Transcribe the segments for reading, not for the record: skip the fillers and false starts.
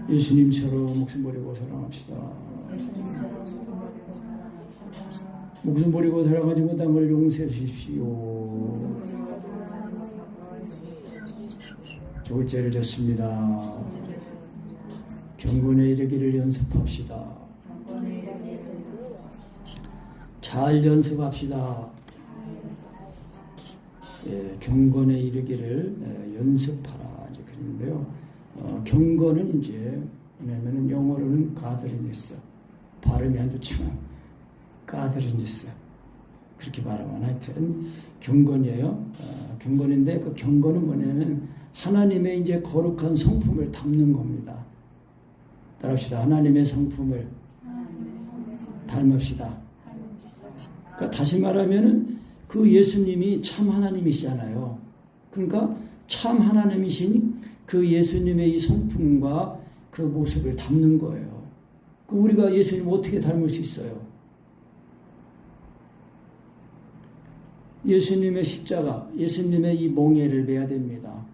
예수님처럼 목숨 버리고 사랑합시다. 목숨 버리고 살아가지 못한 걸 용서해 주십시오. 좋을 죄를 졌습니다. 경건에 이르기를 연습합시다. 잘 연습합시다. 예, 경건에 이르기를 연습하라 이제 그런데요. 경건은 이제 뭐냐면은 영어로는 가드리니스, 발음이 안 좋지만 가드리니스 그렇게 말하면 하여튼 경건이에요. 경건인데 그 경건은 뭐냐면 하나님의 이제 거룩한 성품을 담는 겁니다. 따라합시다. 하나님의 성품을 닮읍시다. 그러니까 다시 말하면은 그 예수님이 참 하나님이시잖아요. 그러니까 참 하나님이신 그 예수님의 이 성품과 그 모습을 담는 거예요. 우리가 예수님을 어떻게 닮을 수 있어요? 예수님의 십자가, 예수님의 이 멍에를 메야 됩니다.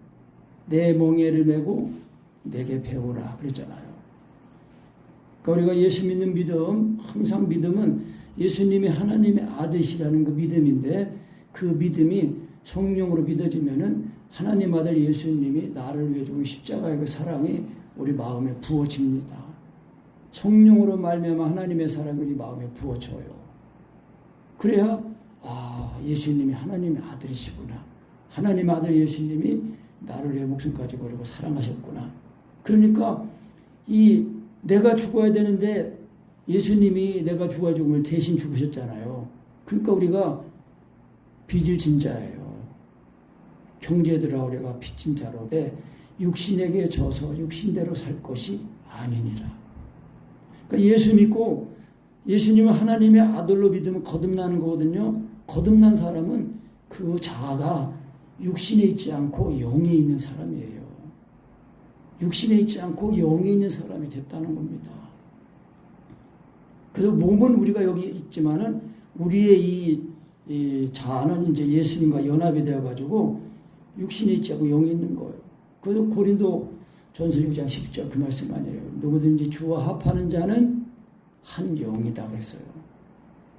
내 멍에를 메고 내게 배우라 그랬잖아요. 그러니까 우리가 예수 믿는 믿음, 항상 믿음은 예수님이 하나님의 아들이시라는 그 믿음인데 그 믿음이 성령으로 믿어지면은 하나님 아들 예수님이 나를 위해 죽은 십자가의 그 사랑이 우리 마음에 부어집니다. 성령으로 말미암아 하나님의 사랑이 우리 마음에 부어져요. 그래야 예수님이 하나님의 아들이시구나. 하나님의 아들 예수님이 나를 위해 목숨까지 버리고 사랑하셨구나. 그러니까 내가 죽어야 되는데 예수님이 내가 죽어야 죽음을 대신 죽으셨잖아요. 그러니까 우리가 빚을 진 자예요. 형제들아 우리가 빚진 자로되 육신에게 져서 육신대로 살 것이 아니니라. 그러니까 예수 믿고 예수님은 하나님의 아들로 믿으면 거듭나는 거거든요. 거듭난 사람은 그 자아가 육신에 있지 않고 영에 있는 사람이에요. 육신에 있지 않고 영에 있는 사람이 됐다는 겁니다. 그래서 몸은 우리가 여기 있지만은 우리의 이 자아는 이제 예수님과 연합이 되어가지고 육신에 있지 않고 영에 있는 거예요. 그래서 고린도 전서 6장 10절 그 말씀 아니에요. 누구든지 주와 합하는 자는 한 영이다 그랬어요.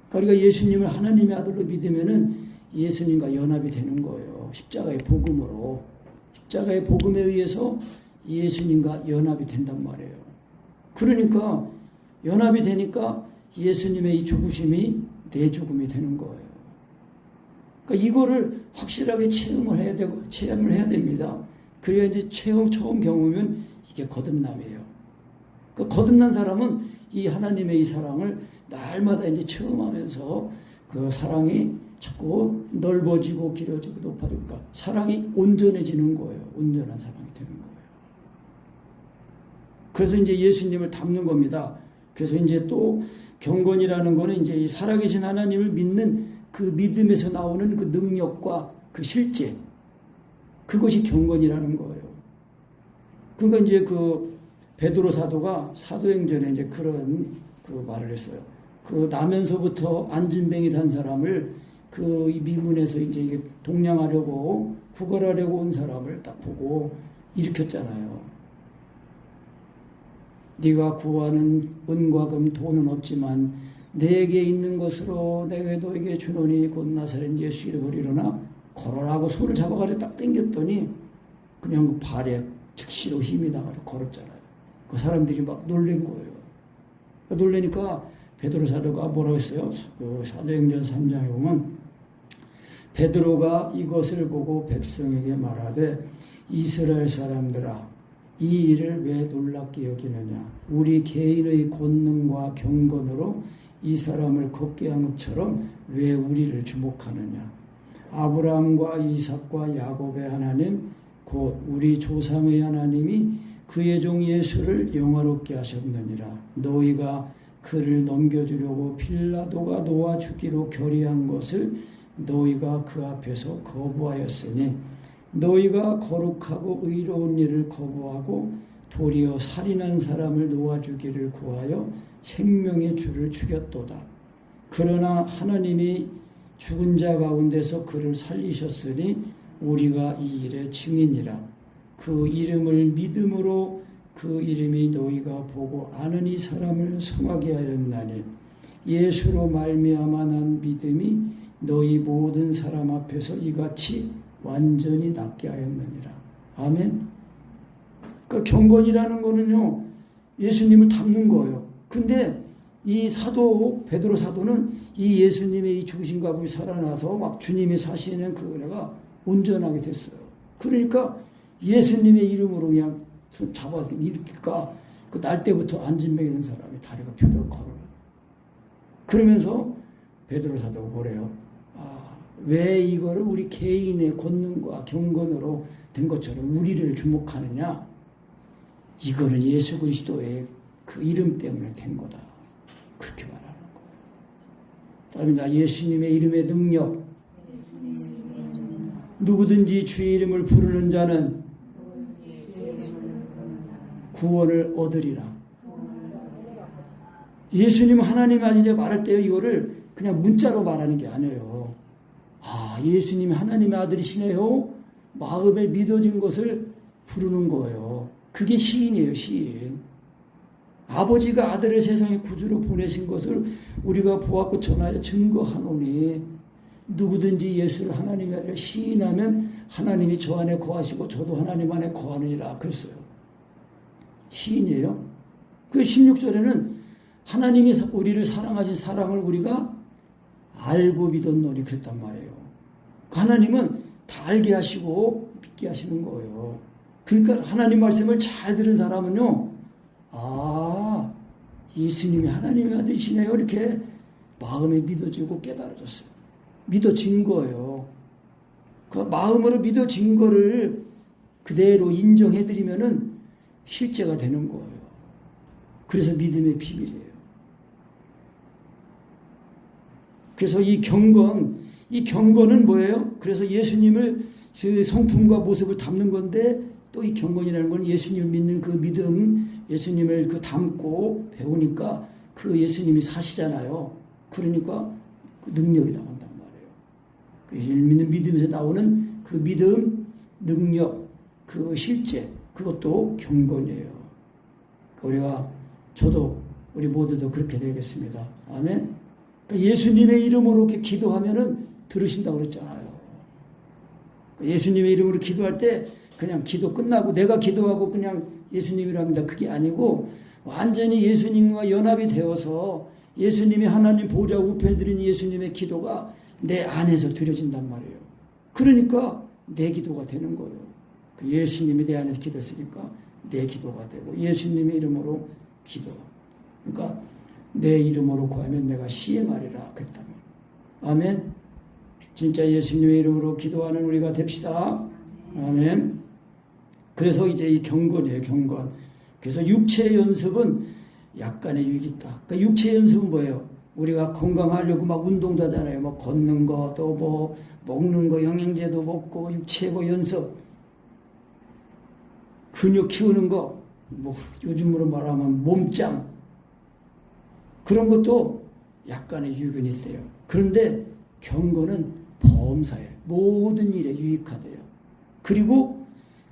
그러니까 우리가 예수님을 하나님의 아들로 믿으면은 예수님과 연합이 되는 거예요. 십자가의 복음으로. 십자가의 복음에 의해서 예수님과 연합이 된단 말이에요. 그러니까 연합이 되니까 예수님의 이 죽으심이 내 죽음이 되는 거예요. 그러니까 이거를 확실하게 체험을 해야 됩니다. 그래야 이제 처음 경험하면 이게 거듭남이에요. 그러니까 거듭난 사람은 이 하나님의 이 사랑을 날마다 이제 체험하면서 그 사랑이 자꾸 넓어지고 길어지고 높아지고 그러니까 사랑이 온전해지는 거예요. 온전한 사랑이 되는 거예요. 그래서 이제 예수님을 닮는 겁니다. 그래서 이제 또 경건이라는 거는 이제 이 살아계신 하나님을 믿는 그 믿음에서 나오는 그 능력과 그 실제 그것이 경건이라는 거예요. 그러니까 이제 그 베드로 사도가 사도행전에 이제 그런 그 말을 했어요. 그 나면서부터 안진뱅이 단 사람을 그 미문에서 이제 이게 동냥하려고 구걸하려고 온 사람을 딱 보고 일으켰잖아요. 네가 구하는 은과 금 돈은 없지만 내게 있는 것으로 내게 너에게 주노니 곧 나사렛 예수 이름으로 일어나 걸어라고 손을 잡아가지고 딱 당겼더니 그냥 그 발에 즉시로 힘이 나가지고 걸었잖아요. 그 사람들이 막 놀란 거예요. 놀라니까 베드로 사도가 뭐라고 했어요? 그 사도행전 3장에 보면 베드로가 이것을 보고 백성에게 말하되 이스라엘 사람들아 이 일을 왜 놀랍게 여기느냐. 우리 개인의 권능과 경건으로 이 사람을 걷게 한 것처럼 왜 우리를 주목하느냐. 아브라함과 이삭과 야곱의 하나님 곧 우리 조상의 하나님이 그의 종 예수를 영화롭게 하셨느니라. 너희가 그를 넘겨주려고 빌라도가 놓아 주기로 결의한 것을 너희가 그 앞에서 거부하였으니 너희가 거룩하고 의로운 일을 거부하고 도리어 살인한 사람을 놓아주기를 구하여 생명의 주를 죽였도다. 그러나 하나님이 죽은 자 가운데서 그를 살리셨으니 우리가 이 일의 증인이라. 그 이름을 믿음으로 그 그 이름이 너희가 보고 아는 이 사람을 성하게 하였나니 예수로 말미암아 난 믿음이 너희 모든 사람 앞에서 이같이 완전히 낫게 하였느니라. 아멘. 그러니까 경건이라는 거는요, 예수님을 닮는 거예요. 근데 이 사도 베드로 사도는 이 예수님의 이 중심과 부이 살아나서 막 주님이 사시는 그 은혜가 온전하게 됐어요. 그러니까 예수님의 이름으로 그냥 손 잡아서 이렇게까 그 날 때부터 안진병이 있는 사람이 다리가 펴려 걸어요. 그러면서 베드로 사도가 뭐래요? 왜 이거를 우리 개인의 권능과 경건으로 된 것처럼 우리를 주목하느냐? 이거는 예수 그리스도의 그 이름 때문에 된 거다. 그렇게 말하는 거예요. 다음입니다. 예수님의 이름의 능력. 누구든지 주의 이름을 부르는 자는 구원을 얻으리라. 예수님 하나님 아니냐 말할 때 이거를 그냥 문자로 말하는 게 아니에요. 예수님이 하나님의 아들이시네요. 마음에 믿어진 것을 부르는 거예요. 그게 시인이에요, 시인. 아버지가 아들을 세상에 구주로 보내신 것을 우리가 보았고 전하여 증거하노니 누구든지 예수를 하나님의 아들을 시인하면 하나님이 저 안에 거하시고 저도 하나님 안에 거하느니라 그랬어요. 시인이에요. 그 16절에는 하나님이 우리를 사랑하신 사랑을 우리가 알고 믿었노니 그랬단 말이에요. 하나님은 다 알게 하시고 믿게 하시는 거예요. 그러니까 하나님 말씀을 잘 들은 사람은요, 예수님이 하나님의 아들이시네요. 이렇게 마음에 믿어지고 깨달아졌어요. 믿어진 거예요. 그 마음으로 믿어진 거를 그대로 인정해드리면은 실제가 되는 거예요. 그래서 믿음의 비밀이에요. 그래서 이 경건은 뭐예요? 그래서 예수님을 그 성품과 모습을 담는 건데 또 이 경건이라는 건 예수님을 믿는 그 믿음, 예수님을 그 담고 배우니까 그 예수님이 사시잖아요. 그러니까 그 능력이 나온단 말이에요. 그 예수님을 믿는 믿음에서 나오는 그 믿음, 능력, 그 실제, 그것도 경건이에요. 우리 모두도 그렇게 되겠습니다. 아멘. 그러니까 예수님의 이름으로 이렇게 기도하면은 들으신다고 그랬잖아요. 예수님의 이름으로 기도할 때 그냥 기도 끝나고 내가 기도하고 그냥 예수님이라 합니다. 그게 아니고 완전히 예수님과 연합이 되어서 예수님이 하나님 보좌 우편에 드린 예수님의 기도가 내 안에서 드려진단 말이에요. 그러니까 내 기도가 되는 거예요. 예수님이 내 안에서 기도했으니까 내 기도가 되고 예수님의 이름으로 기도. 그러니까 내 이름으로 구하면 내가 시행하리라 그랬단 말이에요. 아멘. 진짜 예수님의 이름으로 기도하는 우리가 됩시다. 아멘. 그래서 이제 이 경건이에요, 경건. 그래서 육체 연습은 약간의 유익이 있다. 그러니까 육체 연습은 뭐예요? 우리가 건강하려고 막 운동도 하잖아요. 뭐 걷는 거, 또 뭐 먹는 거, 영양제도 먹고, 육체고 연습. 근육 키우는 거, 뭐 요즘으로 말하면 몸짱. 그런 것도 약간의 유익은 있어요. 그런데 경건은 범사예요. 모든 일에 유익하대요. 그리고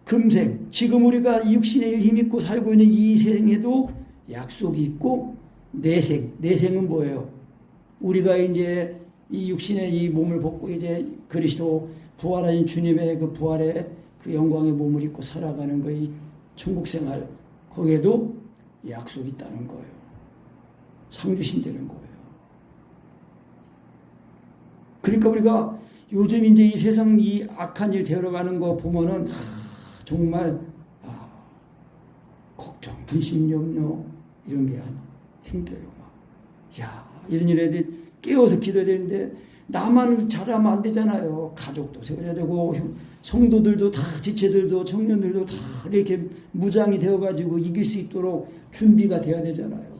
금생, 지금 우리가 육신의 힘입고 살고 있는 이 생에도 약속이 있고 내생은 뭐예요? 우리가 이제 이 육신의 이 몸을 벗고 이제 그리스도 부활하신 주님의 그 부활의 그 영광의 몸을 입고 살아가는 그 이 천국 생활, 거기에도 약속이 있다는 거예요. 상주신되는 거예요. 그러니까 우리가 요즘 이제 이 세상 이 악한 일 되어가는 거 보면은 정말 걱정, 근심, 염려 이런 게 생겨요. 이런 일에 깨워서 기도해야 되는데 나만 잘하면 안 되잖아요. 가족도 세워야 되고 성도들도 다 지체들도 청년들도 다 이렇게 무장이 되어가지고 이길 수 있도록 준비가 돼야 되잖아요.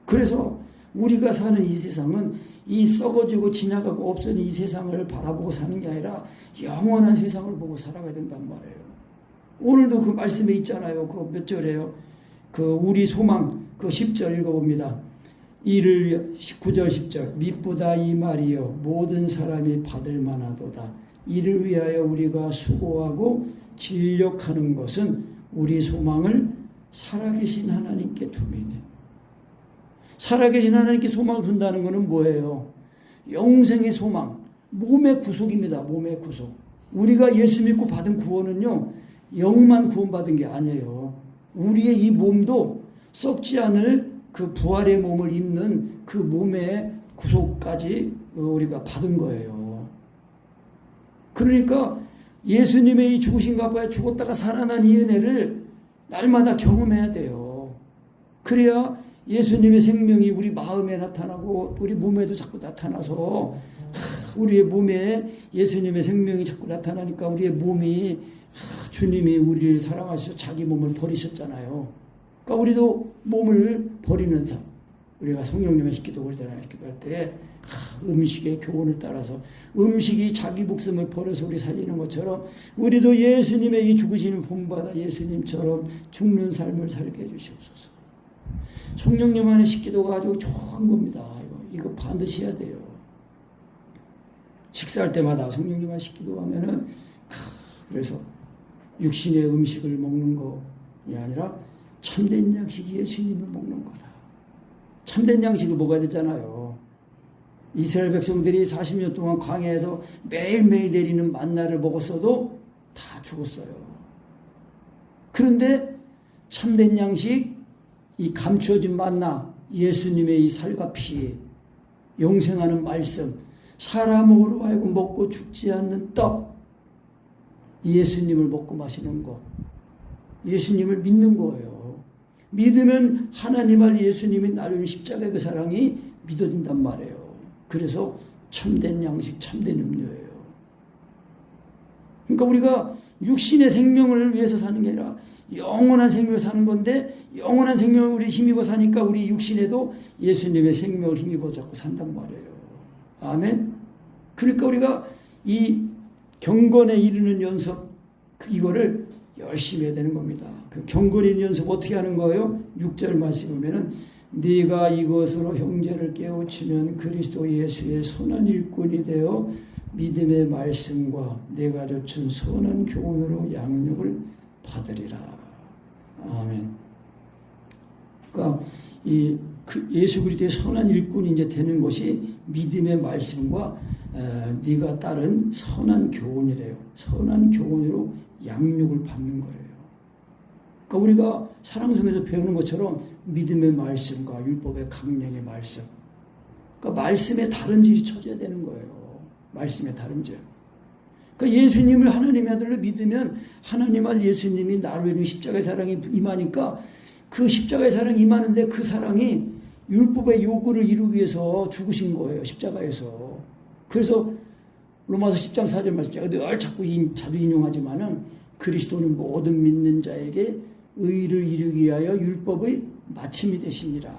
그래서 우리가 사는 이 세상은 이 썩어지고 지나가고 없어진 이 세상을 바라보고 사는 게 아니라 영원한 세상을 보고 살아가야 된단 말이에요. 오늘도 그 말씀에 있잖아요. 그 몇 절에요? 그 우리 소망 그 10절 읽어봅니다. 이를 9절 10절 미쁘다 이 말이요 모든 사람이 받을 만하도다. 이를 위하여 우리가 수고하고 진력하는 것은 우리 소망을 살아계신 하나님께 둡니다. 살아계신 하나님께 소망을 둔다는 것은 뭐예요? 영생의 소망, 몸의 구속입니다. 몸의 구속. 우리가 예수 믿고 받은 구원은요, 영만 구원받은 게 아니에요. 우리의 이 몸도 썩지 않을 그 부활의 몸을 입는 그 몸의 구속까지 우리가 받은 거예요. 그러니까 예수님의 이 죽으신 가봐야 죽었다가 살아난 이 은혜를 날마다 경험해야 돼요. 그래야 예수님의 생명이 우리 마음에 나타나고 우리 몸에도 자꾸 나타나서 우리의 몸에 예수님의 생명이 자꾸 나타나니까 우리의 몸이 주님이 우리를 사랑하셔서 자기 몸을 버리셨잖아요. 그러니까 우리도 몸을 버리는 삶. 우리가 성령님의 기도 그러잖아요. 기도할 때 음식의 교훈을 따라서 음식이 자기 목숨을 버려서 우리 살리는 것처럼 우리도 예수님의 이 죽으시는 본받아 예수님처럼 죽는 삶을 살게 해주시옵소서. 성령님 안에 기도가 아주 좋은 겁니다. 이거 반드시 해야 돼요. 식사할 때마다 성령님 안에 기도하면은 그래서 육신의 음식을 먹는 것이 아니라 참된 양식이 예수님을 먹는 거다. 참된 양식을 먹어야 되잖아요. 이스라엘 백성들이 40년 동안 광야에서 매일매일 내리는 만나를 먹었어도 다 죽었어요. 그런데 참된 양식, 이 감추어진 만나, 예수님의 이 살과 피, 영생하는 말씀, 사람으로 하여금 먹고 죽지 않는 떡, 예수님을 먹고 마시는 것, 예수님을 믿는 거예요. 믿으면 하나님 알 예수님이 나를 십자가의 그 사랑이 믿어진단 말이에요. 그래서 참된 양식, 참된 음료예요. 그러니까 우리가 육신의 생명을 위해서 사는 게 아니라 영원한 생명을 사는 건데, 영원한 생명을 우리 힘입어 사니까 우리 육신에도 예수님의 생명을 힘입어 잡고 산단 말이에요. 아멘. 그러니까 우리가 이 경건에 이르는 연습, 이거를 열심히 해야 되는 겁니다. 그 경건에 이르는 연습 어떻게 하는 거예요? 6절 말씀 보면은 네가 이것으로 형제를 깨우치면 그리스도 예수의 선한 일꾼이 되어 믿음의 말씀과 내가 좇은 선한 교훈으로 양육을 받으리라. 아멘. 그러니까 예수 그리스도의 선한 일꾼이 이제 되는 것이 믿음의 말씀과 네가 따른 선한 교훈이래요. 선한 교훈으로 양육을 받는 거래요. 그러니까 우리가 사랑성에서 배우는 것처럼 믿음의 말씀과 율법의 강령의 말씀, 그러니까 말씀에 다른질이 쳐져야 되는 거예요. 말씀에 다른질. 그러니까 예수님을 하나님의 아들로 믿으면 하나님 알 예수님이 나로 인해 십자가의 사랑이 임하니까 그 십자가의 사랑이 임하는데 그 사랑이 율법의 요구를 이루기 위해서 죽으신 거예요. 십자가에서. 그래서 로마서 10장 4절 말씀 제가 늘 자꾸 자주 인용하지만은 그리스도는 모든 믿는 자에게 의를 이루기 위하여 율법의 마침이 되시니라.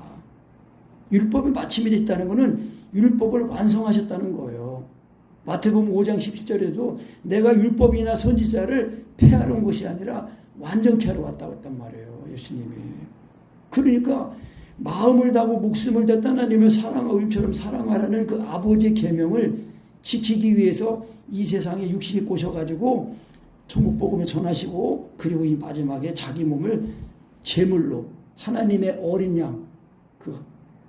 율법의 마침이 되셨다는 것은 율법을 완성하셨다는 거예요. 마태복음 5장 17절에도 내가 율법이나 선지자를 폐하러 온 것이 아니라 완전케 하러 왔다고 했단 말이에요. 예수님이. 그러니까 마음을 다하고 목숨을 다 하나님을 사랑하고 이처럼 사랑하라는 그 아버지의 계명을 지키기 위해서 이 세상에 육신이 꼬셔가지고 천국 복음을 전하시고 그리고 이 마지막에 자기 몸을 제물로 하나님의 어린 양, 그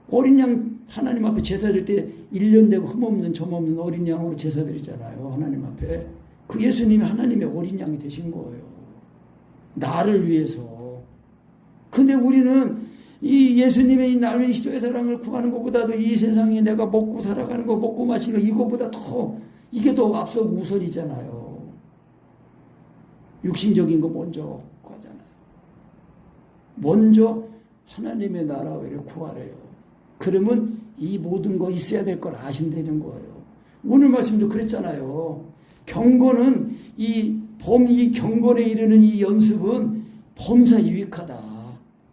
어린 양 하나님 앞에 제사 드릴 때 1년 되고 흠없는 점없는 어린 양으로 제사 드리잖아요. 하나님 앞에. 그 예수님이 하나님의 어린 양이 되신 거예요. 나를 위해서. 근데 우리는 이 예수님의 이 나를 위해 십자가의 사랑을 구하는 것보다도 이 세상에 내가 먹고 살아가는 거, 먹고 마시는 거, 이것보다 더 이게 더 앞서 우선이잖아요. 육신적인 거 먼저 구하잖아요. 먼저 하나님의 나라를 구하래요. 그러면 이 모든 거 있어야 될 걸 아신다는 거예요. 오늘 말씀도 그랬잖아요. 경건은 이 경건에 이르는 이 연습은 범사 유익하다.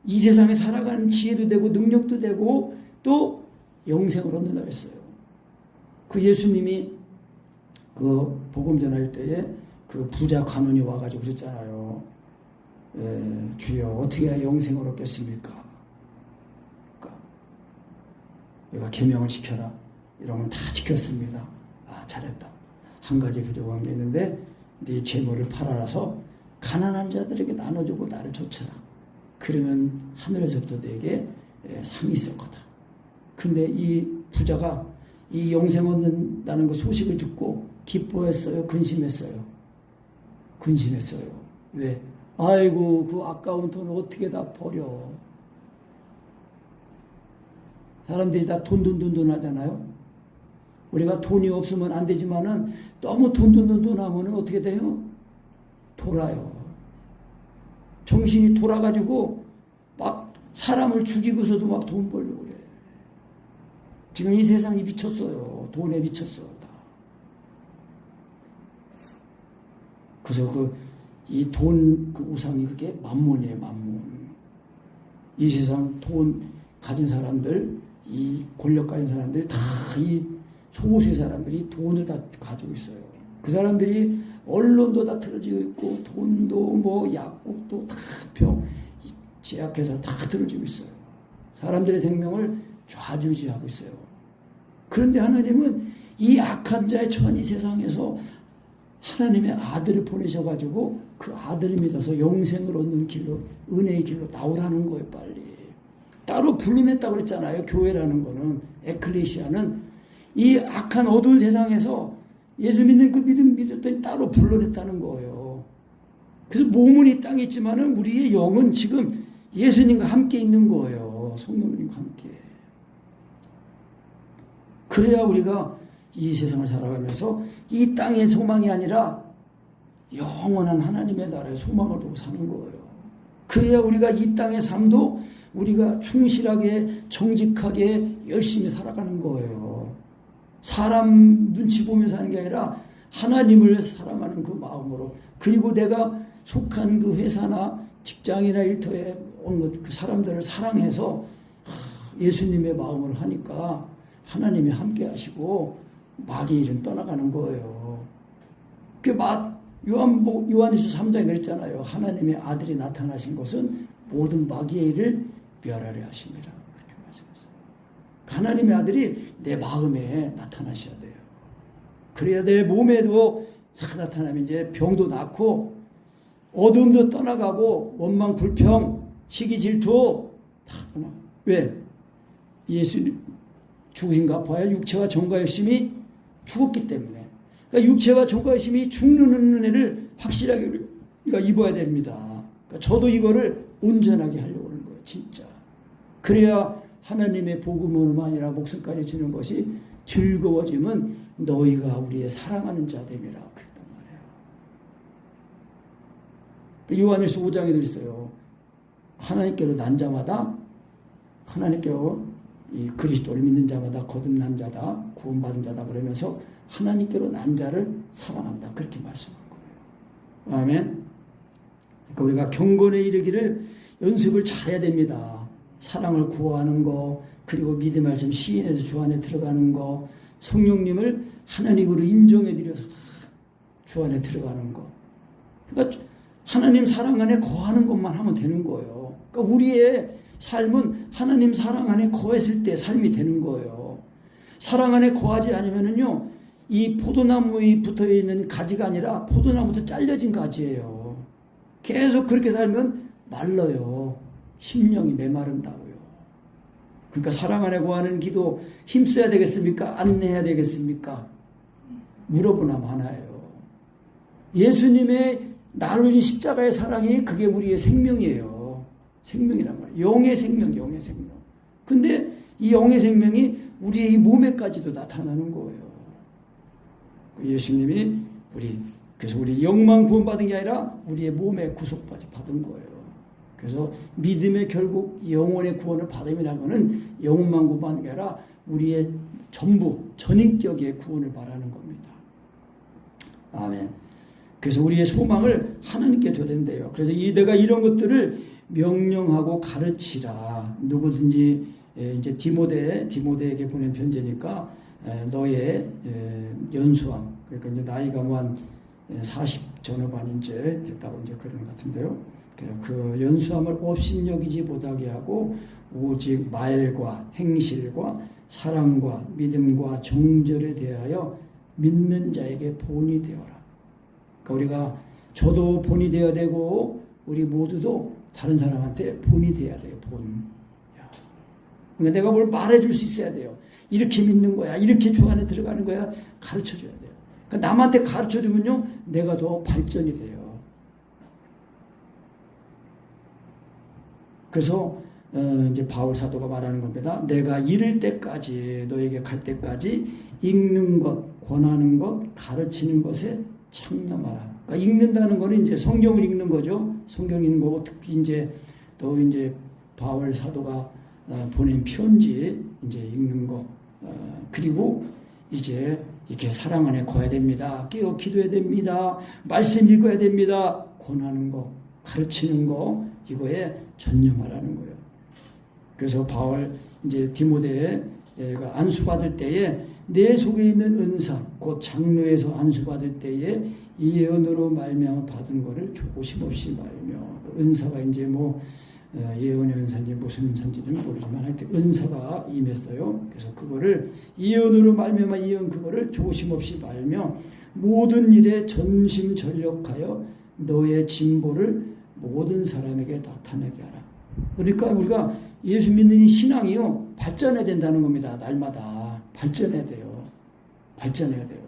이 세상에 살아가는 지혜도 되고 능력도 되고 또 영생을 얻는다고 했어요. 그 예수님이 그 복음 전할 때에 그 부자 간원이 와가지고 그랬잖아요. 주여 어떻게 해야 영생을 얻겠습니까? 그러니까 내가 계명을 지켜라. 이러면 다 지켰습니다. 아 잘했다. 한 가지 부족한 게 있는데 네 재물을 팔아서 가난한 자들에게 나눠주고 나를 좇으라. 그러면 하늘에서부터 내게 상이 있을 거다. 근데 이 부자가 이 영생 얻는다는 그 소식을 듣고 기뻐했어요? 근심했어요? 근심했어요. 왜? 아이고 그 아까운 돈을 어떻게 다 버려. 사람들이 다 돈 하잖아요. 우리가 돈이 없으면 안 되지만은 너무 돈 하면은 어떻게 돼요? 돌아요. 정신이 돌아가지고 막 사람을 죽이고서도 막 돈 벌려고 그래. 지금 이 세상이 미쳤어요. 돈에 미쳤어. 다. 그래서 이 돈 그 우상이 그게 만몬이에요. 만몬. 이 세상 돈 가진 사람들, 이 권력 가진 사람들 다 이 소수의 사람들이 돈을 다 가지고 있어요. 그 사람들이 언론도 다 틀어지고 있고 돈도 뭐 약국도 다 제약회사 다 틀어지고 있어요. 사람들의 생명을 좌지우지하고 있어요. 그런데 하나님은 이 악한 자의 처한 이 세상에서 하나님의 아들을 보내셔가지고 그 아들을 믿어서 영생을 얻는 길로 은혜의 길로 나오라는 거예요. 빨리. 따로 불러냈다고 그랬잖아요. 교회라는 거는 에클레시아는 이 악한 어두운 세상에서 예수 믿는 그 믿음 믿었더니 따로 불러냈다는 거예요. 그래서 몸은 이 땅에 있지만은 우리의 영은 지금 예수님과 함께 있는 거예요. 성령님과 함께. 그래야 우리가 이 세상을 살아가면서 이 땅의 소망이 아니라 영원한 하나님의 나라의 소망을 두고 사는 거예요. 그래야 우리가 이 땅의 삶도 우리가 충실하게 정직하게 열심히 살아가는 거예요. 사람 눈치 보면서 하는 게 아니라 하나님을 사랑하는 그 마음으로, 그리고 내가 속한 그 회사나 직장이나 일터에 온 것 그 사람들을 사랑해서 예수님의 마음으로 하니까 하나님이 함께 하시고 마귀의 일은 떠나가는 거예요. 그 요한일서 3장에 그랬잖아요. 하나님의 아들이 나타나신 것은 모든 마귀의 일을 멸하려 하십니다. 그렇게 말씀했어요. 하나님의 아들이 내 마음에 나타나셔야 돼요. 그래야 내 몸에도 싹 나타나면 이제 병도 낫고 어둠도 떠나가고 원망, 불평, 시기, 질투 다 떠나가. 왜? 예수님 죽으신가 봐야 육체와 정과 열심히 죽었기 때문에. 그러니까 육체와 정과 열심히 죽는 은혜를 확실하게 우리가 입어야 됩니다. 그러니까 저도 이거를 온전하게 하려고 하는 거예요. 진짜. 그래야 하나님의 복음은 아니라 목숨까지 지는 것이 즐거워지면 너희가 우리의 사랑하는 자 됨이라 그랬단 말이에요. 요한일서 5장에도 있어요. 하나님께로 난 자마다 하나님께로 이 그리스도를 믿는 자마다 거듭난 자다, 구원받은 자다 그러면서 하나님께로 난 자를 사랑한다 그렇게 말씀한 거예요. 아멘. 그러니까 우리가 경건에 이르기를 연습을 잘해야 됩니다. 사랑을 구하는 거, 그리고 믿음 말씀 시인해서 주 안에 들어가는 거, 성령님을 하나님으로 인정해 드려서 주 안에 들어가는 거. 그러니까 하나님 사랑 안에 거하는 것만 하면 되는 거예요. 그러니까 우리의 삶은 하나님 사랑 안에 거했을 때 삶이 되는 거예요. 사랑 안에 거하지 않으면은요, 이 포도나무에 붙어 있는 가지가 아니라 포도나무부터 잘려진 가지예요. 계속 그렇게 살면 말라요. 심령이 메마른다고요. 그러니까 사랑 안에 거하는 기도 힘써야 되겠습니까? 안 해야 되겠습니까? 물어보나 마나요. 예수님의 나를 준 십자가의 사랑이 그게 우리의 생명이에요. 생명이란 말이에요. 영의 생명, 영의 생명. 근데 이 영의 생명이 우리의 이 몸에까지도 나타나는 거예요. 예수님이 그래서 우리 영만 구원받은 게 아니라 우리의 몸에 구속받은 거예요. 그래서 믿음의 결국 영혼의 구원을 받음이라는 것은 영혼만 구원받는 게 아니라 우리의 전부 전인격의 구원을 말하는 겁니다. 아멘. 그래서 우리의 소망을 하나님께 둬야 된대요. 그래서 내가 이런 것들을 명령하고 가르치라. 누구든지 이제 디모데에게 보낸 편지니까 너의 연수함, 그러니까 이제 나이가 한 40 전후반 이제 됐다고 이제 그런 것 같은데요. 그 연수함을 업신여기지 못하게 하고 오직 말과 행실과 사랑과 믿음과 정절에 대하여 믿는 자에게 본이 되어라. 그러니까 우리가 저도 본이 되어야 되고 우리 모두도 다른 사람한테 본이 돼야 돼요. 본. 그러니까 내가 뭘 말해줄 수 있어야 돼요. 이렇게 믿는 거야. 이렇게 주 안에 들어가는 거야. 가르쳐줘야 돼요. 그러니까 남한테 가르쳐주면요. 내가 더 발전이 돼요. 그래서 이제 바울 사도가 말하는 겁니다. 내가 이를 때까지 너에게 갈 때까지 읽는 것, 권하는 것, 가르치는 것에 창념하라. 그러니까 읽는다는 거는 이제 성경을 읽는 거죠. 성경 읽는 거고 특히 이제 또 이제 바울 사도가 보낸 편지 이제 읽는 거 그리고 이제 이렇게 사랑 안에 거야 됩니다. 깨어 기도해야 됩니다. 말씀 읽어야 됩니다. 권하는 거, 가르치는 거 이거에 전념하라는 거예요. 그래서 바울 이제 디모데가 안수받을 때에 내 속에 있는 은사, 곧 장로에서 안수받을 때에 이 예언으로 말미암아 받은 거를 조심 없이 말며 그 은사가 이제 뭐 예언의 은사인지 무슨 은사인지는 모르지만 하여튼 은사가 임했어요. 그래서 그거를 예언으로 말미암아 예언 그거를 조심 없이 말며 모든 일에 전심전력하여 너의 진보를 모든 사람에게 나타내게 하라. 그러니까 우리가 예수 믿는 이 신앙이요 발전해야 된다는 겁니다. 날마다 발전해야 돼요. 발전해야 돼요.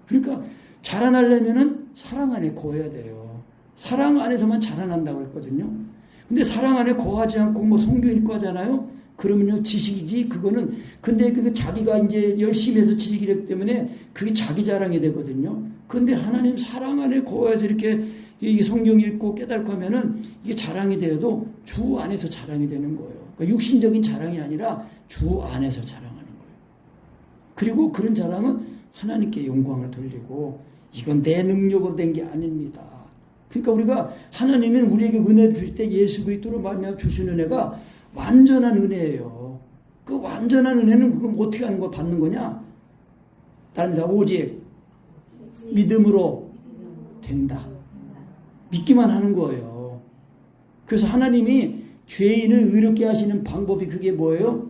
그러니까 자라나려면은 사랑 안에 거해야 돼요. 사랑 안에서만 자라난다고 했거든요. 근데 사랑 안에 거하지 않고 뭐 성경 읽고 하잖아요. 그러면요 지식이지 그거는 근데 그게 자기가 이제 열심히 해서 지식이기 때문에 그게 자기 자랑이 되거든요. 근데 하나님 사랑 안에 거해서 이렇게 이 성경 읽고 깨닫고 하면은 이게 자랑이 되어도 주 안에서 자랑이 되는 거예요. 그러니까 육신적인 자랑이 아니라 주 안에서 자랑하는 거예요. 그리고 그런 자랑은 하나님께 영광을 돌리고 이건 내 능력으로 된 게 아닙니다. 그러니까 우리가 하나님은 우리에게 은혜를 주실 때 예수 그리스도로 말미암아 주신 은혜가 완전한 은혜예요. 그 완전한 은혜는 그럼 어떻게 하는 거 받는 거냐? 다릅니다. 오직 믿음으로 된다. 믿기만 하는 거예요. 그래서 하나님이 죄인을 의롭게 하시는 방법이 그게 뭐예요?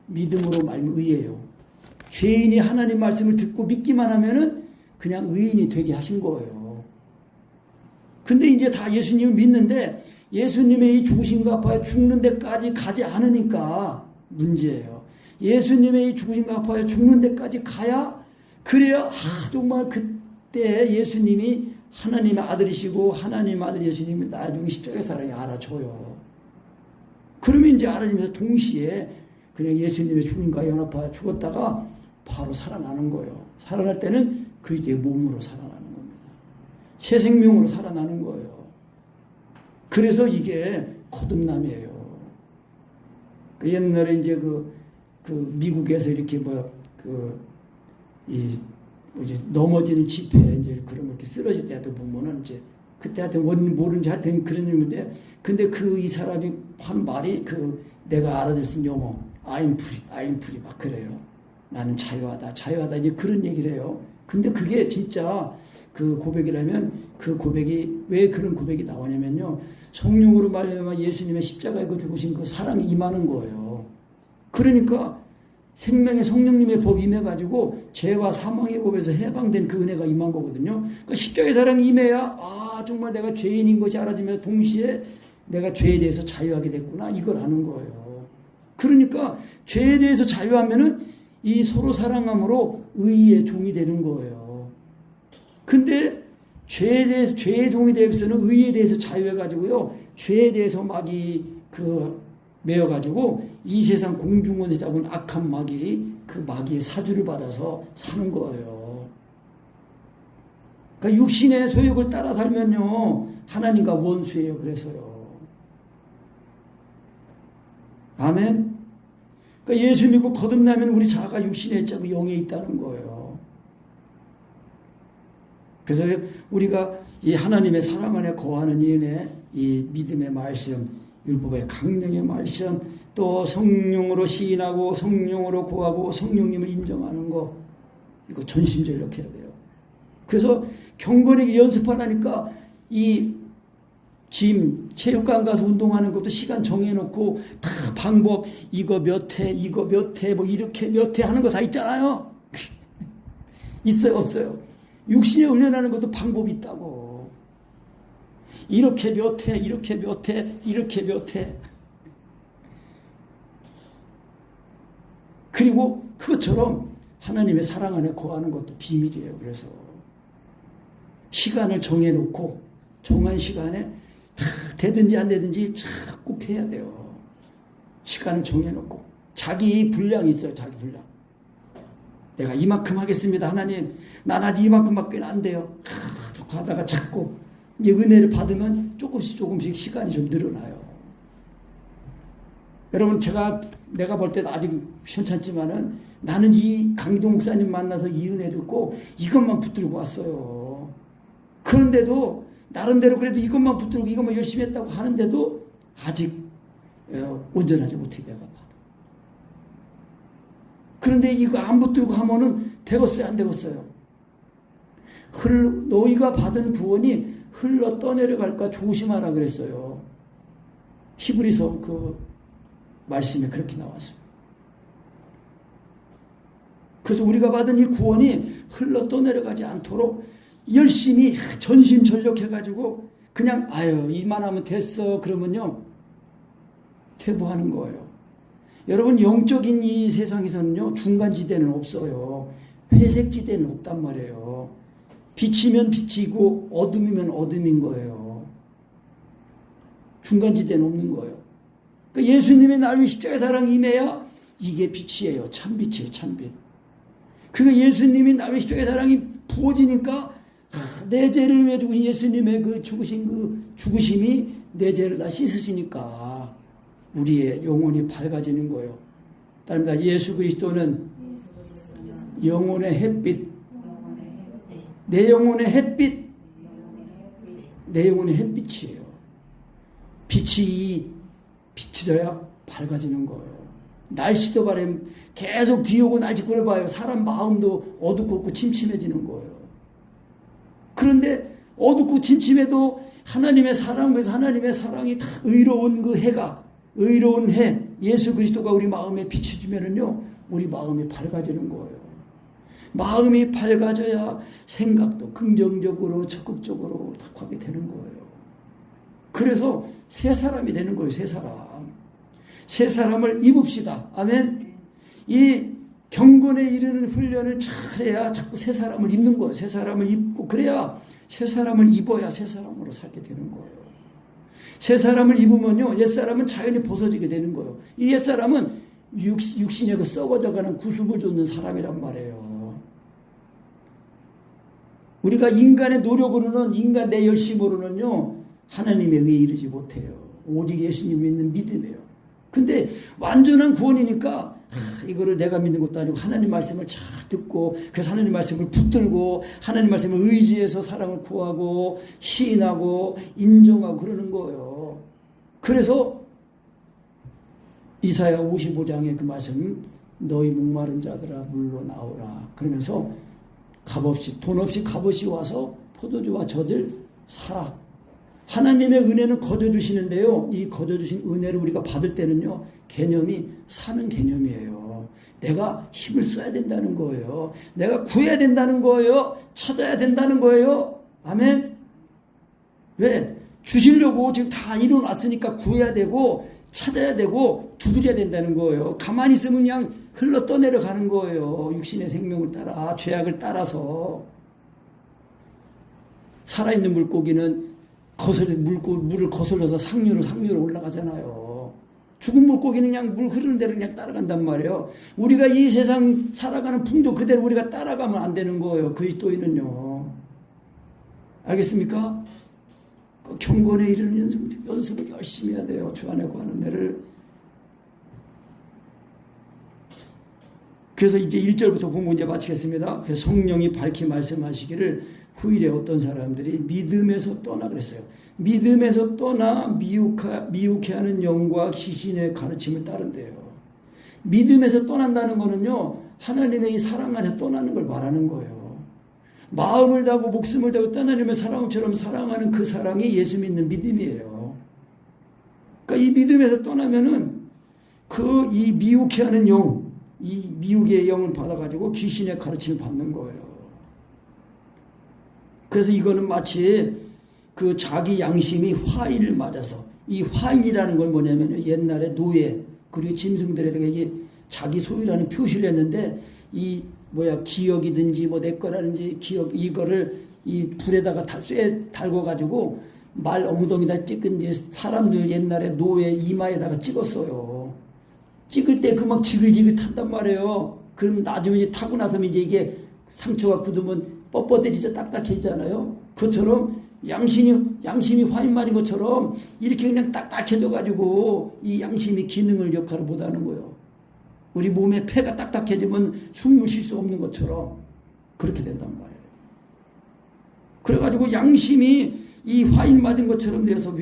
믿음으로 말면 의예요. 죄인이 하나님 말씀을 듣고 믿기만 하면은 그냥 의인이 되게 하신 거예요. 근데 이제 다 예수님을 믿는데 예수님의 이 죽으심과 아파에 죽는 데까지 가지 않으니까 문제예요. 예수님의 이 죽으심과 아파에 죽는 데까지 가야 그래야 정말 그때 예수님이 하나님의 아들이시고 하나님 아들 예수님이 나중에 십자가의 사랑이 알아줘요. 그러면 이제 알아지면서 동시에 그냥 예수님의 죽음과 연합하여 죽었다가 바로 살아나는 거예요. 살아날 때는 그리스도의 몸으로 살아나는 겁니다. 새 생명으로 살아나는 거예요. 그래서 이게 거듭남이에요. 그 옛날에 이제 그 미국에서 이렇게 이제 넘어지는 집회 이제 그런 이렇게 쓰러질 때도 보면은 이제 그때 하여튼 모르는지 하여튼 그런 일인데 근데 이 사람이 한 말이 내가 알아들 수 있는 영어 I'm free 막 그래요. 나는 자유하다 이제 그런 얘기를 해요. 근데 그게 진짜 그 고백이라면 그 고백이 왜 그런 고백이 나오냐면요. 성령으로 말미암아 예수님의 십자가에 죽으신 그 사랑이 임하는 거예요. 그러니까 생명의 성령님의 법이 임해가지고 죄와 사망의 법에서 해방된 그 은혜가 임한 거거든요. 그러니까 십자가의 사랑이 임해야 정말 내가 죄인인 것이 알아지면서 동시에 내가 죄에 대해서 자유하게 됐구나 이걸 아는 거예요. 그러니까 죄에 대해서 자유하면은 이 서로 사랑함으로 의의 종이 되는 거예요. 근데 죄의 종이 되면서는 의에 대해서 자유해가지고요. 죄에 대해서 매여가지고 이 세상 공중원에 잡은 악한 마귀 그 마귀의 사주를 받아서 사는 거예요. 그러니까 육신의 소욕을 따라 살면요 하나님과 원수예요. 그래서요. 아멘. 그러니까 예수 믿고 거듭나면 우리 자아가 육신에 있고 영에 있다는 거예요. 그래서 우리가 이 하나님의 사랑 안에 거하는 이 은혜, 이 믿음의 말씀, 율법의 강령의 말씀, 또 성령으로 시인하고 성령으로 고하고 성령님을 인정하는 거 이거 전심전력해야 돼요. 그래서 경건하게 연습하라니까 이 체육관 가서 운동하는 것도 시간 정해놓고 다 방법 이거 몇 회 뭐 이렇게 몇 회 하는 거 다 있잖아요. 있어요, 없어요? 육신에 훈련하는 것도 방법이 있다고. 이렇게 몇 해, 이렇게 몇 해, 이렇게 몇 해. 그리고 그것처럼 하나님의 사랑 안에 거하는 것도 비밀이에요. 그래서 시간을 정해놓고 정한 시간에 다 되든지 안 되든지 자꾸 해야 돼요. 시간을 정해놓고 자기 분량이 있어요. 자기 분량. 내가 이만큼 하겠습니다. 하나님, 난 아직 이만큼밖에 안 돼요. 자꾸 하다가 자꾸 이제 은혜를 받으면 조금씩 시간이 좀 늘어나요. 여러분, 내가 볼 때도 아직 현찮지만은 나는 이 강기동 목사님 만나서 이 은혜 듣고 이것만 붙들고 왔어요. 그런데도 나름대로 그래도 이것만 붙들고 이것만 열심히 했다고 하는데도 아직 온전하지 못해 내가 봐도. 그런데 이거 안 붙들고 하면은 되겠어요, 안 되겠어요? 너희가 받은 구원이 흘러 떠내려갈까 조심하라 그랬어요. 히브리서 그 말씀에 그렇게 나왔어요. 그래서 우리가 받은 이 구원이 흘러 떠내려가지 않도록 열심히 전심전력해가지고 그냥 이만하면 됐어 그러면요 퇴보하는 거예요. 여러분, 영적인 이 세상에서는요 중간지대는 없어요. 회색지대는 없단 말이에요. 빛이면 빛이고 어둠이면 어둠인 거예요. 중간지대는 없는 거예요. 그러니까 예수님의 나를 십자가의 사랑이 임해야 이게 빛이에요. 참빛이에요. 참빛. 그 예수님이 나를 십자가의 사랑이 부어지니까 내 죄를 위해 죽으신 예수님의 그 죽으심이 내 죄를 다 씻으시니까 우리의 영혼이 밝아지는 거예요. 따릅니다. 예수 그리스도는 영혼의 햇빛, 내 영혼의 햇빛, 내 영혼의 햇빛이에요. 빛이 비치져야 밝아지는 거예요. 날씨도 바람 계속 비 오고 날씨 꾸려봐요. 사람 마음도 어둡고 침침해지는 거예요. 그런데 어둡고 침침해도 하나님의 사랑에서 하나님의 사랑이 다 의로운 그 해가, 의로운 해, 예수 그리스도가 우리 마음에 비춰주면은요, 우리 마음이 밝아지는 거예요. 마음이 밝아져야 생각도 긍정적으로, 적극적으로 하게 되는 거예요. 그래서 새 사람이 되는 거예요, 새 사람. 새 사람을 입읍시다. 아멘. 이 경건에 이르는 훈련을 잘해야 자꾸 새 사람을 입는 거예요. 새 사람을 입고 그래야 새 사람을 입어야 새 사람으로 살게 되는 거예요. 새 사람을 입으면요, 옛사람은 자연히 벗어지게 되는 거예요. 이 옛사람은 육신에 그 썩어져가는 구습을 줬는 사람이란 말이에요. 우리가 인간의 노력으로는, 인간 내 열심으로는요, 하나님에 의해 이르지 못해요. 오직 예수님 믿는 믿음이에요. 근데 완전한 구원이니까 이거를 내가 믿는 것도 아니고 하나님 말씀을 잘 듣고, 그래서 하나님 말씀을 붙들고 하나님 말씀을 의지해서 사랑을 구하고 시인하고 인정하고 그러는 거예요. 그래서 이사야 55장의 그 말씀, 너희 목마른 자들아 물로 나오라 그러면서 값없이, 돈 없이 값없이 와서 포도주와 젖을 사라. 하나님의 은혜는 거둬주시는데요, 이 거둬주신 은혜를 우리가 받을 때는요, 개념이 사는 개념이에요. 내가 힘을 써야 된다는 거예요. 내가 구해야 된다는 거예요. 찾아야 된다는 거예요. 아멘. 왜? 주시려고 지금 다 이뤄놨으니까 구해야 되고 찾아야 되고 두드려야 된다는 거예요. 가만히 있으면 그냥 흘러 떠내려가는 거예요. 육신의 생명을 따라, 죄악을 따라서. 살아있는 물고기는 물을 거슬러서 상류로 올라가잖아요. 죽은 물고기는 그냥 물 흐르는 대로 그냥 따라간단 말이에요. 우리가 이 세상 살아가는 풍조 그대로 우리가 따라가면 안 되는 거예요. 그리스도인은요. 알겠습니까? 그 경건에 이르는 연습을 열심히 해야 돼요. 주 안에 거하는 데를. 그래서 이제 1절부터 공부 이제 마치겠습니다. 그래서 성령이 밝히 말씀하시기를 후일에 어떤 사람들이 믿음에서 떠나 그랬어요. 믿음에서 떠나 미혹해 하는 영과 시신의 가르침을 따른대요. 믿음에서 떠난다는 거는요, 하나님의 이 사랑 안에 떠나는 걸 말하는 거예요. 마음을 다하고 목숨을 다하고 하나님의 사랑처럼 사랑하는 그 사랑이 예수 믿는 믿음이에요. 그러니까 이 믿음에서 떠나면은 이 미혹해 하는 영, 이 미혹의 영을 받아가지고 귀신의 가르침을 받는 거예요. 그래서 이거는 마치 그 자기 양심이 화인을 맞아서, 이 화인이라는 건 뭐냐면 옛날에 노예 그리고 짐승들에게 이게 자기 소유라는 표시를 했는데, 이 기억이든지 뭐 내 거라든지 기억, 이거를 이 불에다가 쇠 달궈 가지고 말 엉덩이다 찍은 뒤에 사람들 옛날에 노예 이마에다가 찍었어요. 찍을 때 그 막 지글지글 탄단 말이에요. 그럼 나중에 이제 타고 나서 이제 이게 상처가 굳으면 뻣뻣해지죠. 딱딱해지잖아요. 그것처럼 양심이 화인 말인 것처럼 이렇게 그냥 딱딱해져 가지고 이 양심이 기능을 역할을 못하는 거예요. 우리 몸에 폐가 딱딱해지면 숨을 쉴 수 없는 것처럼 그렇게 된단 말이에요. 그래가지고 양심이 이 화인 맞은 것처럼 되어서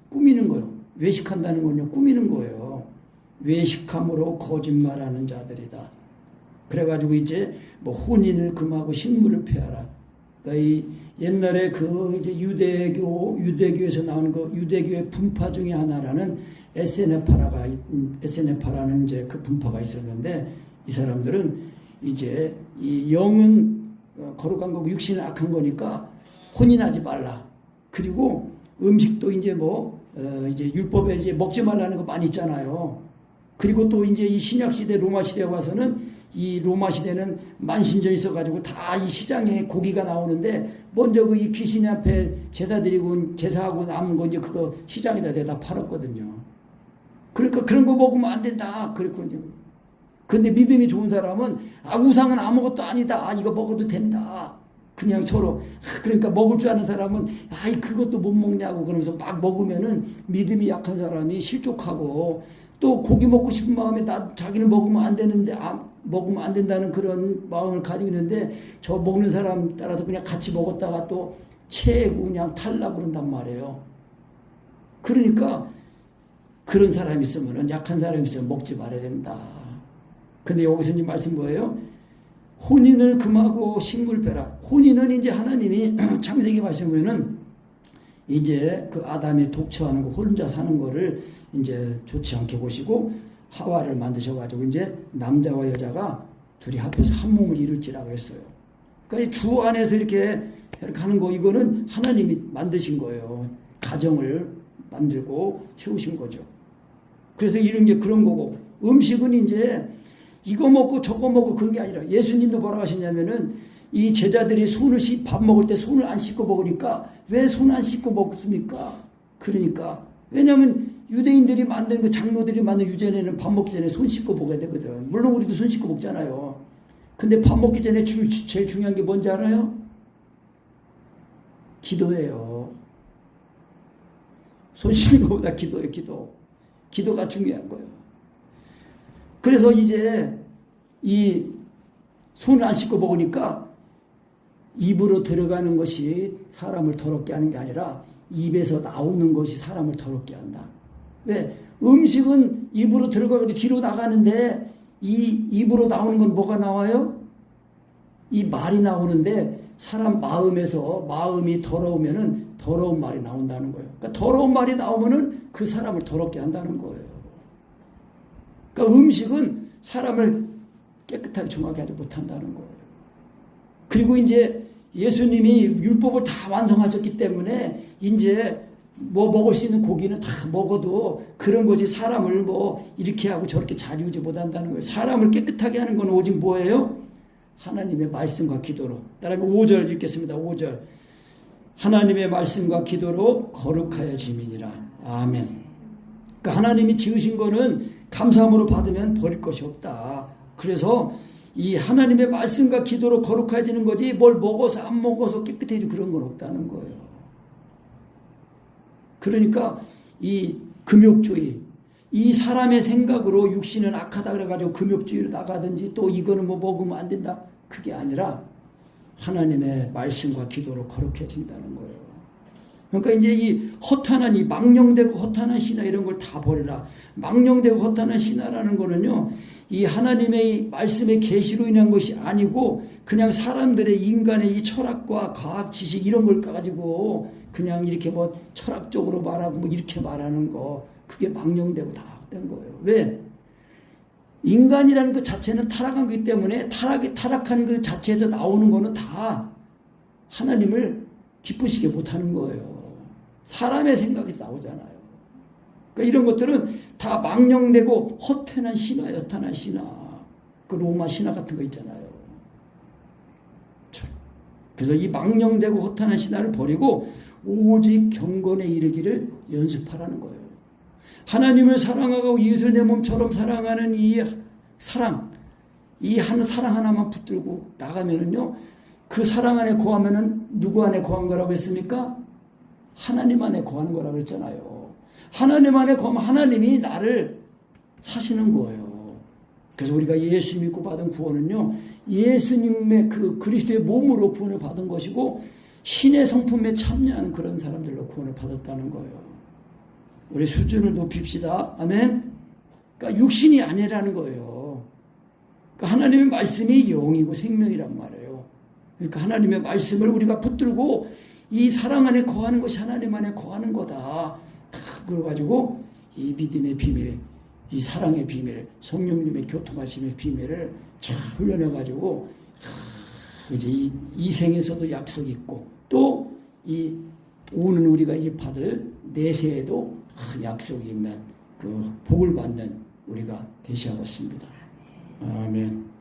꾸미는 거예요. 외식한다는 건요, 꾸미는 거예요. 외식함으로 거짓말하는 자들이다. 그래가지고 이제 뭐 혼인을 금하고 식물을 폐하라. 그러니까 이 옛날에 그 이제 유대교에서 나온 그 유대교의 분파 중에 하나라는 에세네파라는 이제 그 분파가 있었는데, 이 사람들은 이제 이 영은 거룩한 거고 육신은 악한 거니까 혼인하지 말라. 그리고 음식도 이제 이제 율법에 이제 먹지 말라는 거 많이 있잖아요. 그리고 또 이제 이 신약 시대 로마 시대에 와서는, 이 로마 시대는 만신전이 있어가지고 다 이 시장에 고기가 나오는데, 먼저 그 이 귀신 앞에 제사 드리고 제사하고 남은 거 이제 그거 시장에다 내다 팔았거든요. 그러니까 그런 거 먹으면 안 된다. 그랬거든요. 근데 믿음이 좋은 사람은 우상은 아무것도 아니다. 이거 먹어도 된다. 그냥 서로. 그러니까 먹을 줄 아는 사람은 그것도 못 먹냐고 그러면서 막 먹으면은 믿음이 약한 사람이 실족하고, 또 고기 먹고 싶은 마음에 자기는 먹으면 안 되는데 먹으면 안 된다는 그런 마음을 가지고 있는데, 저 먹는 사람 따라서 그냥 같이 먹었다가 또 체고 그냥 탈락 그런단 말이에요. 그러니까 그런 사람이 있으면, 약한 사람이 있으면 먹지 말아야 된다. 근데 여기서 이제 말씀 뭐예요? 혼인을 금하고 식물 빼라. 혼인은 이제 하나님이 창세기 말씀에는 이제 그 아담이 독처하는 거, 혼자 사는 거를 이제 좋지 않게 보시고 하와를 만드셔가지고 이제 남자와 여자가 둘이 합해서 한 몸을 이룰지라고 했어요. 그러니까 주 안에서 이렇게 하는 거, 이거는 하나님이 만드신 거예요. 가정을 만들고 세우신 거죠. 그래서 이런 게 그런 거고, 음식은 이제 이거 먹고 저거 먹고 그런 게 아니라, 예수님도 뭐라고 하시냐면은 이 제자들이 밥 먹을 때 손을 안 씻고 먹으니까, 왜 손 안 씻고 먹습니까? 그러니까 왜냐하면 유대인들이 만든 그 장로들이 만든 유전에는 밥 먹기 전에 손 씻고 먹어야 되거든. 물론 우리도 손 씻고 먹잖아요. 근데 밥 먹기 전에 제일 중요한 게 뭔지 알아요? 기도예요. 손 씻는 것보다 기도예요. 기도가 중요한 거예요. 그래서 이제 이 손을 안 씻고 먹으니까 입으로 들어가는 것이 사람을 더럽게 하는 게 아니라 입에서 나오는 것이 사람을 더럽게 한다. 왜? 음식은 입으로 들어가고 뒤로 나가는데, 이 입으로 나오는 건 뭐가 나와요? 이 말이 나오는데, 사람 마음이 더러우면은 더러운 말이 나온다는 거예요. 그러니까 더러운 말이 나오면은 그 사람을 더럽게 한다는 거예요. 그러니까 음식은 사람을 깨끗하게 정하게 하지 못한다는 거예요. 그리고 이제 예수님이 율법을 다 완성하셨기 때문에 이제 먹을 수 있는 고기는 다 먹어도 그런 거지, 사람을 이렇게 하고 저렇게 자리우지 못한다는 거예요. 사람을 깨끗하게 하는 건 오직 뭐예요? 하나님의 말씀과 기도로. 따라하면 5절 읽겠습니다. 5절. 하나님의 말씀과 기도로 거룩하여짐이니라. 아멘. 그러니까 하나님이 지으신 거는 감사함으로 받으면 버릴 것이 없다. 그래서 이 하나님의 말씀과 기도로 거룩해지는 거지, 뭘 먹어서 안 먹어서 깨끗해지고 그런 건 없다는 거예요. 그러니까 이 금욕주의, 이 사람의 생각으로 육신은 악하다 그래가지고 금욕주의로 나가든지, 또 이거는 먹으면 안 된다, 그게 아니라 하나님의 말씀과 기도로 거룩해진다는 거예요. 그러니까 이제 이 허탄한, 이 망령되고 허탄한 신화 이런 걸 다 버리라. 망령되고 허탄한 신화라는 거는요, 이 하나님의 말씀의 계시로 인한 것이 아니고, 그냥 사람들의 인간의 이 철학과 과학 지식 이런 걸 가지고 그냥 이렇게 철학적으로 말하고 이렇게 말하는 거, 그게 망령되고 다 된 거예요. 왜? 인간이라는 그 자체는 타락한 거기 때문에 타락한 그 자체에서 나오는 거는 다 하나님을 기쁘시게 못하는 거예요. 사람의 생각이 나오잖아요. 그러니까 이런 것들은 다 망령되고 허탄한 신화, 여탄한 신화, 그 로마 신화 같은 거 있잖아요. 그래서 이 망령되고 허탄한 신화를 버리고 오직 경건에 이르기를 연습하라는 거예요. 하나님을 사랑하고 이웃을 내 몸처럼 사랑하는 이 사랑, 이 사랑 하나만 붙들고 나가면은요, 그 사랑 안에 거하면은 누구 안에 거한 거라고 했습니까? 하나님 안에 거하는 거라고 했잖아요. 하나님 안에 거하면 하나님이 나를 사시는 거예요. 그래서 우리가 예수 믿고 받은 구원은요, 예수님의 그 그리스도의 몸으로 구원을 받은 것이고 신의 성품에 참여하는 그런 사람들로 구원을 받았다는 거예요. 우리 수준을 높입시다. 아멘. 그러니까 육신이 아니라는 거예요. 그러니까 하나님의 말씀이 영이고 생명이란 말이에요. 그러니까 하나님의 말씀을 우리가 붙들고 이 사랑 안에 거하는 것이 하나님 안에 거하는 거다. 그래가지고 이 믿음의 비밀, 이 사랑의 비밀, 성령님의 교통하심의 비밀을 잘 훈련해가지고 이제 이 생에서도 약속이 있고 또 이 오는 우리가 이 받을 내세에도 약속이 있는 그 복을 받는 우리가 되셔야겠습니다. 아멘.